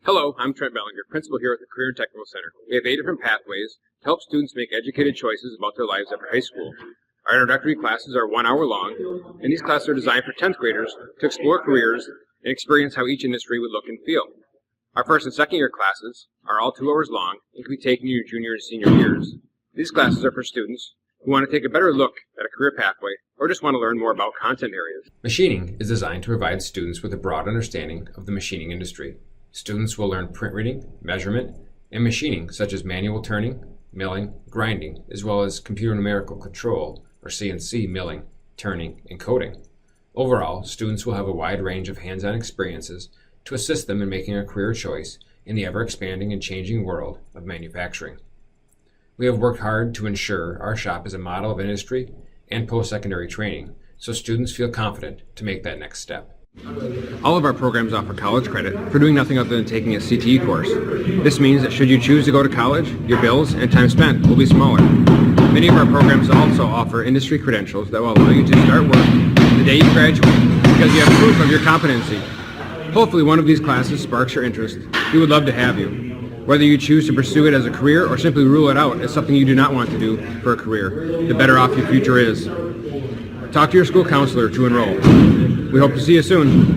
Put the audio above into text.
Hello, I'm Trent Bellinger, principal here at the Career and Technical Center. We have 8 different pathways to help students make educated choices about their lives after high school. Our introductory classes are 1 hour long, and these classes are designed for 10th graders to explore careers and experience how each industry would look and feel. Our first and second year classes are all 2 hours long and can be taken in your junior and senior years. These classes are for students who want to take a better look at a career pathway or just want to learn more about content areas. Machining is designed to provide students with a broad understanding of the machining industry. Students will learn print reading, measurement, and machining such as manual turning, milling, grinding, as well as computer numerical control, or CNC milling, turning, and coding. Overall, students will have a wide range of hands-on experiences to assist them in making a career choice in the ever-expanding and changing world of manufacturing. We have worked hard to ensure our shop is a model of industry and post-secondary training, so students feel confident to make that next step. All of our programs offer college credit for doing nothing other than taking a CTE course. This means that should you choose to go to college, your bills and time spent will be smaller. Many of our programs also offer industry credentials that will allow you to start work the day you graduate because you have proof of your competency. Hopefully one of these classes sparks your interest. We would love to have you. Whether you choose to pursue it as a career or simply rule it out as something you do not want to do for a career, the better off your future is. Talk to your school counselor to enroll. We hope to see you soon.